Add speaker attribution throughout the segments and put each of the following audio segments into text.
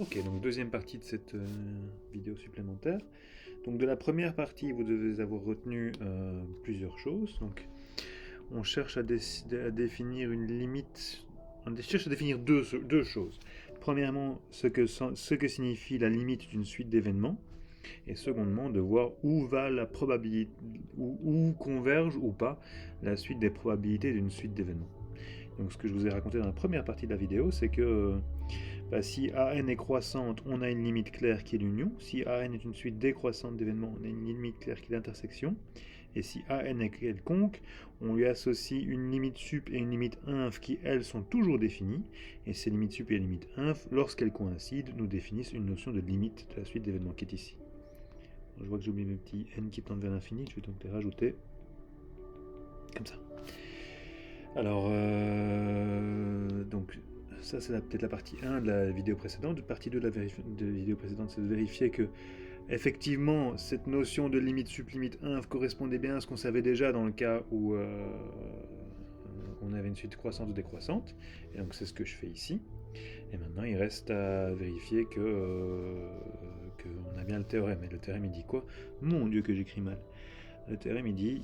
Speaker 1: Ok, donc deuxième partie de cette vidéo supplémentaire. Donc de la première partie, vous devez avoir retenu plusieurs choses. Donc on cherche à définir une limite. On cherche à définir deux choses. Premièrement, ce que signifie la limite d'une suite d'événements. Et secondement, de voir où va la probabilité, où converge ou pas la suite des probabilités d'une suite d'événements. Donc ce que je vous ai raconté dans la première partie de la vidéo, c'est que si AN est croissante, on a une limite claire qui est l'union. Si AN est une suite décroissante d'événements, on a une limite claire qui est l'intersection. Et si AN est quelconque, on lui associe une limite sup et une limite inf qui, elles, sont toujours définies. Et ces limites sup et limites inf, lorsqu'elles coïncident, nous définissent une notion de limite de la suite d'événements qui est ici. Je vois que j'ai oublié mes petits n qui tendent vers l'infini, je vais donc les rajouter comme ça. Alors, donc, ça c'est peut-être la partie 1 de la vidéo précédente. Partie 2 de la vidéo précédente, c'est de vérifier que, effectivement, cette notion de limite sup, limite inf correspondait bien à ce qu'on savait déjà dans le cas où on avait une suite croissante ou décroissante. Et donc, c'est ce que je fais ici. Et maintenant, il reste à vérifier qu'on a bien le théorème. Et le théorème, il dit quoi? Mon Dieu, que j'écris mal. Le théorème, il dit,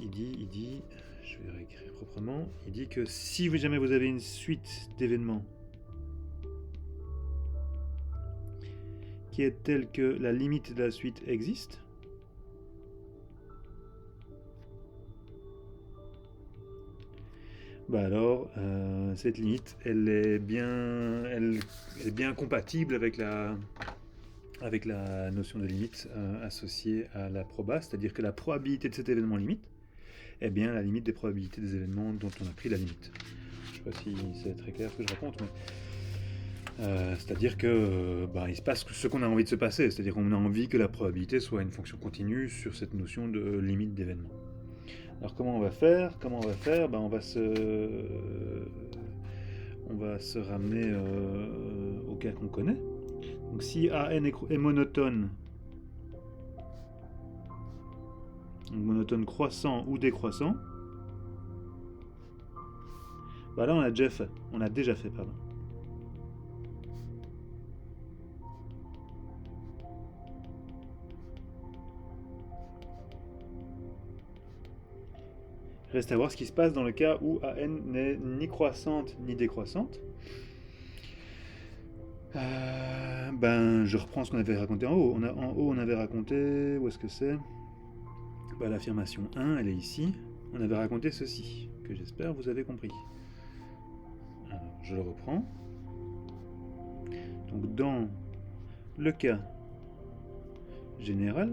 Speaker 1: je vais réécrire proprement, il dit que si jamais vous avez une suite d'événements qui est telle que la limite de la suite existe, bah alors cette limite, elle est bien compatible avec la notion de limite associée à la proba, c'est-à-dire que la probabilité de cet événement limite est bien la limite des probabilités des événements dont on a pris la limite. Je ne sais pas si c'est très clair ce que je raconte, mais c'est-à-dire que il se passe ce qu'on a envie de se passer, c'est-à-dire qu'on a envie que la probabilité soit une fonction continue sur cette notion de limite d'événement. Alors comment on va faire? On va se ramener au cas qu'on connaît. Donc si AN est monotone, donc monotone croissant ou décroissant, là on a déjà fait, pardon. Reste à voir ce qui se passe dans le cas où AN n'est ni croissante ni décroissante. Je reprends ce qu'on avait raconté en haut. En haut, on avait raconté. Où est-ce que c'est? L'affirmation 1, elle est ici. On avait raconté ceci, que j'espère vous avez compris. Alors, je le reprends. Donc, dans le cas général,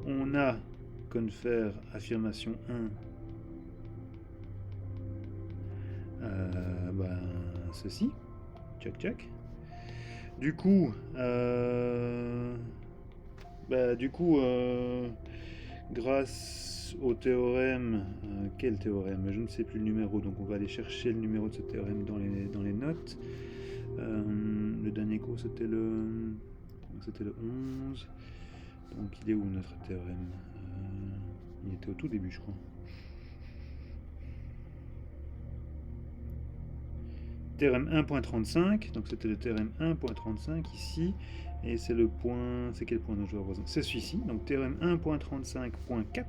Speaker 1: on a confer affirmation 1 ceci. Tchac tchac. Du coup, grâce au théorème, quel théorème? Je ne sais plus le numéro, donc on va aller chercher le numéro de ce théorème dans les notes. Le dernier cours c'était le 11. Donc il est où notre théorème? Il était au tout début, je crois. Théorème 1.35, donc c'était le théorème 1.35 ici, et c'est le point, c'est quel point dont je vais représenter? C'est celui-ci, donc théorème 1.35.4,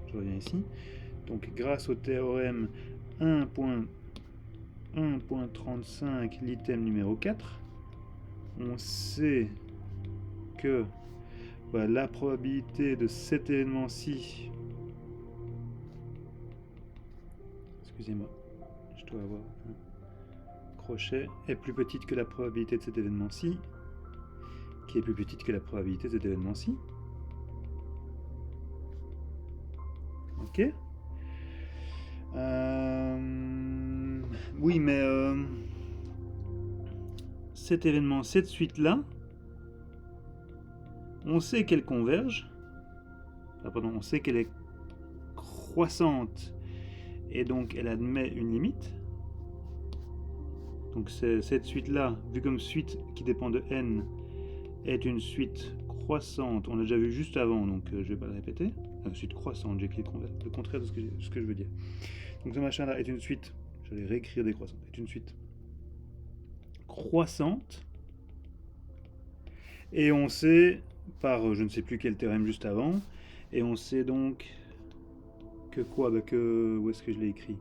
Speaker 1: je reviens ici, donc grâce au théorème 1.35, l'item numéro 4, on sait que la probabilité de cet événement-ci, excusez-moi, je dois avoir un crochet, est plus petite que la probabilité de cet événement-ci, qui est plus petite que la probabilité de cet événement-ci. Ok. Oui, mais cet événement, cette suite-là, on sait qu'elle converge. On sait qu'elle est croissante et donc elle admet une limite. Donc cette suite-là, vue comme suite qui dépend de n, est une suite croissante. On l'a déjà vu juste avant, donc je ne vais pas le répéter. Suite croissante, j'ai écrit le contraire de ce que je veux dire. Donc ce machin-là est une suite, je vais réécrire décroissante, est une suite croissante. Et on sait, par je ne sais plus quel théorème juste avant, et on sait donc que quoi, où est-ce que je l'ai écrit?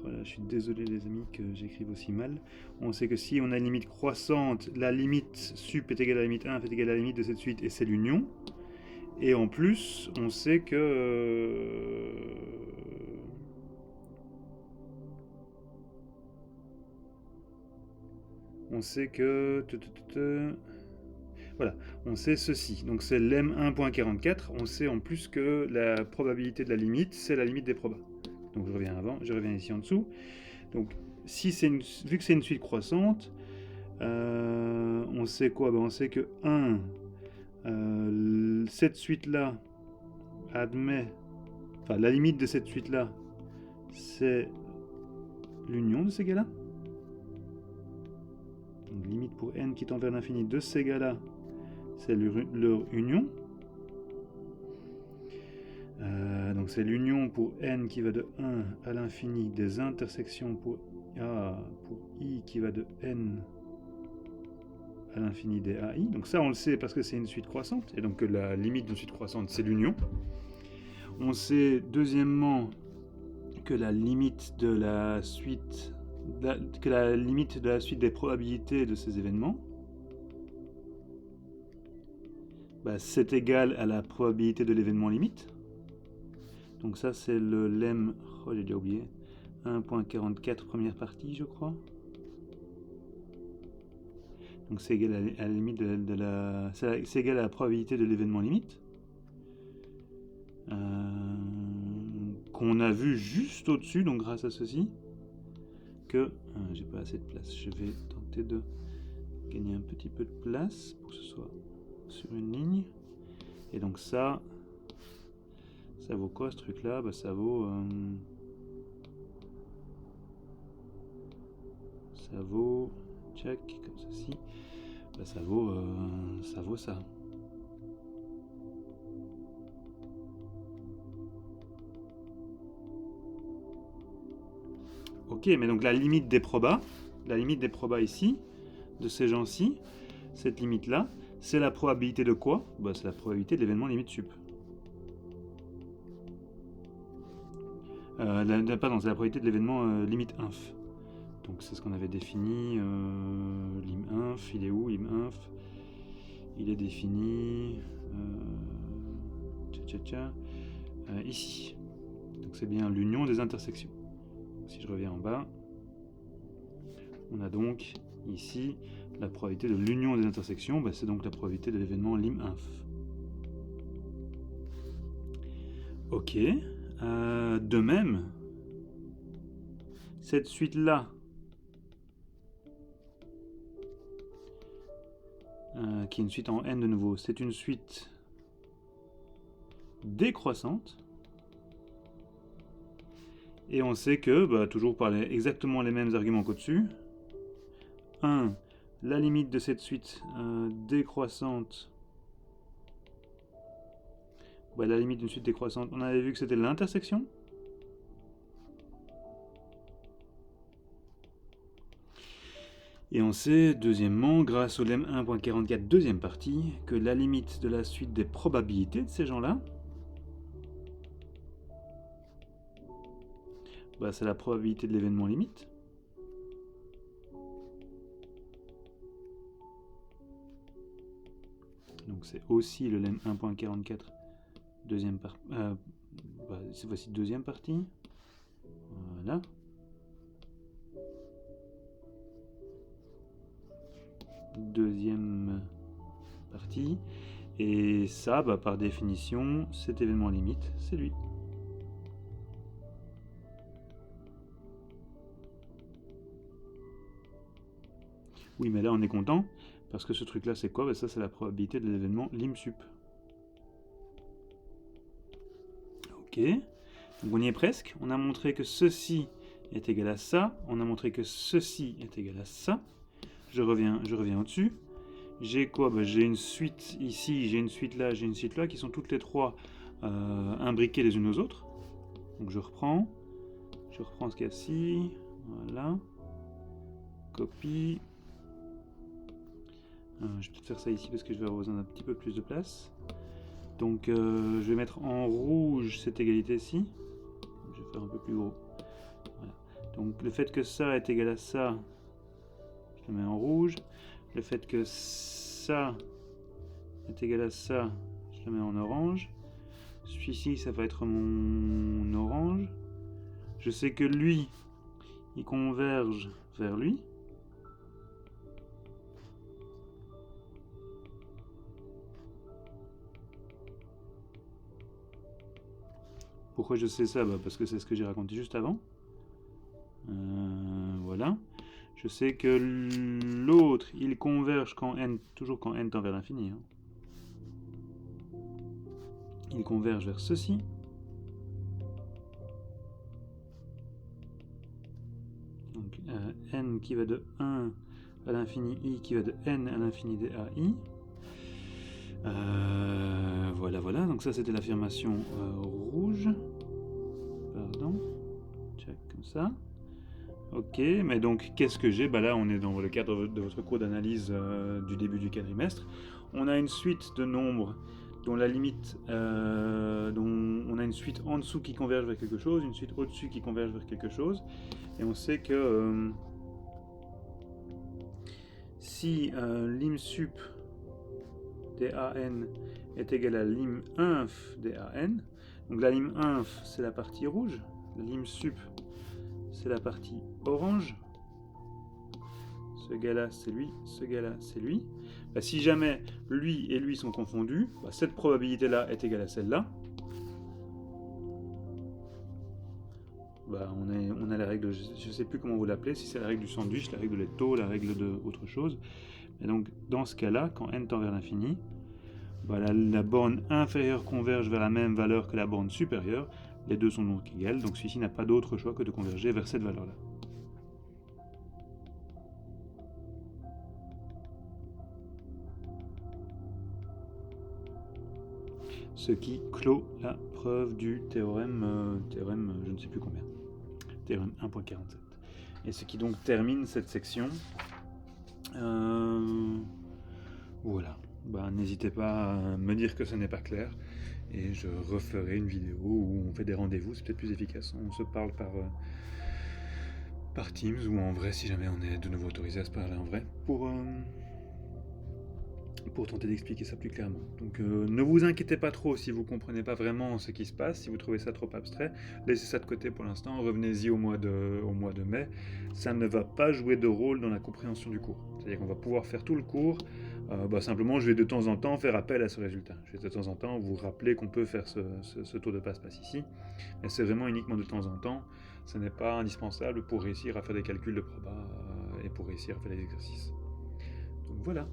Speaker 1: Voilà, je suis désolé les amis que j'écrive aussi mal. On sait que si on a une limite croissante, la limite sup est égale à la limite inf est égale à la limite de cette suite, et c'est l'union. Et en plus, on sait que... on sait que... Voilà, on sait ceci. Donc c'est lemme 1.44. On sait en plus que la probabilité de la limite, c'est la limite des probas. Donc je reviens ici en dessous. Donc si vu que c'est une suite croissante, on sait quoi? On sait que 1, cette suite-là admet... Enfin, la limite de cette suite-là, c'est l'union de ces gars-là. Donc limite pour n qui tend vers l'infini de ces gars-là, c'est leur union. Donc c'est l'union pour n qui va de 1 à l'infini des intersections pour i qui va de n à l'infini des ai. Donc ça on le sait parce que c'est une suite croissante, et donc que la limite d'une suite croissante c'est l'union. On sait deuxièmement que la limite de la suite des probabilités de ces événements, c'est égal à la probabilité de l'événement limite. Donc ça c'est le lemme, j'ai déjà oublié, 1.44 première partie je crois. Donc c'est égal à la limite c'est égal à la probabilité de l'événement limite. Qu'on a vu juste au-dessus, donc grâce à ceci, que j'ai pas assez de place. Je vais tenter de gagner un petit peu de place pour que ce soit sur une ligne. Et donc ça vaut quoi ce truc là? Ça vaut check comme ceci. Ça vaut ça. Ok, mais donc la limite des probas ici, de ces gens-ci, cette limite-là, c'est la probabilité de quoi? C'est la probabilité de l'événement limite sup. Pardon, c'est la probabilité de l'événement limite inf. Donc c'est ce qu'on avait défini. Lim inf, il est où lim inf? Il est défini... ici. Donc c'est bien l'union des intersections. Si je reviens en bas, on a donc ici la probabilité de l'union des intersections, c'est donc la probabilité de l'événement lim inf. Ok. De même, cette suite-là, qui est une suite en n de nouveau, c'est une suite décroissante. Et on sait que, toujours par exactement les mêmes arguments qu'au-dessus, 1, la limite de cette suite décroissante, la limite d'une suite décroissante, on avait vu que c'était l'intersection. Et on sait, deuxièmement, grâce au lemme 1.44 deuxième partie, que la limite de la suite des probabilités de ces gens-là, c'est la probabilité de l'événement limite. Donc c'est aussi le lemme 1.44 deuxième partie. C'est voici deuxième partie. Voilà. Deuxième partie. Et ça, par définition, cet événement limite, c'est lui. Oui, mais là on est content, parce que ce truc-là, c'est quoi? Ça, c'est la probabilité de l'événement lim sup. Ok, donc on y est presque. On a montré que ceci est égal à ça. On a montré que ceci est égal à ça. Je reviens au-dessus. J'ai quoi? J'ai une suite ici, j'ai une suite là, j'ai une suite là, qui sont toutes les trois imbriquées les unes aux autres. Donc je reprends ce cas-ci. Voilà. Copie. Je vais peut-être faire ça ici parce que je vais avoir besoin d'un petit peu plus de place. Donc je vais mettre en rouge cette égalité-ci. Je vais faire un peu plus gros. Voilà. Donc le fait que ça est égal à ça, je le mets en rouge. Le fait que ça est égal à ça, je le mets en orange. Celui-ci, ça va être mon orange. Je sais que lui, il converge vers lui. Pourquoi je sais ça? Parce que c'est ce que j'ai raconté juste avant. Voilà. Je sais que l'autre, il converge quand n, toujours quand n tend vers l'infini. Hein. Il converge vers ceci. Donc n qui va de 1 à l'infini i qui va de n à l'infini des ai. Voilà. Donc ça, c'était l'affirmation rouge. Pardon. Check comme ça. Ok, mais donc qu'est-ce que j'ai? Là, on est dans le cadre de votre cours d'analyse du début du quadrimestre. On a une suite de nombres dont la limite, dont on a une suite en dessous qui converge vers quelque chose, une suite au-dessus qui converge vers quelque chose, et on sait que si lim sup des an est égal à lim inf des an, donc la lim inf c'est la partie rouge, la lim sup c'est la partie orange, ce gars-là c'est lui, ce gars-là c'est lui. Si jamais lui et lui sont confondus, cette probabilité-là est égale à celle-là. On a la règle, je ne sais plus comment vous l'appelez, si c'est la règle du sandwich, la règle de Leto, la règle de autre chose. Et donc dans ce cas-là, quand n tend vers l'infini, la borne inférieure converge vers la même valeur que la borne supérieure. Les deux sont donc égales, donc celui-ci n'a pas d'autre choix que de converger vers cette valeur-là. Ce qui clôt la preuve du théorème, je ne sais plus combien, théorème 1.47. Et ce qui donc termine cette section. Voilà. N'hésitez pas à me dire que ce n'est pas clair. Et je referai une vidéo où on fait des rendez-vous, c'est peut-être plus efficace. On se parle par Teams ou en vrai si jamais on est de nouveau autorisé à se parler en vrai pour tenter d'expliquer ça plus clairement. Donc ne vous inquiétez pas trop si vous ne comprenez pas vraiment ce qui se passe, si vous trouvez ça trop abstrait, laissez ça de côté pour l'instant, revenez-y au mois de mai. Ça ne va pas jouer de rôle dans la compréhension du cours. C'est-à-dire qu'on va pouvoir faire tout le cours, simplement je vais de temps en temps faire appel à ce résultat. Je vais de temps en temps vous rappeler qu'on peut faire ce tour de passe-passe ici, mais c'est vraiment uniquement de temps en temps, ce n'est pas indispensable pour réussir à faire des calculs de proba et pour réussir à faire des exercices. Donc voilà.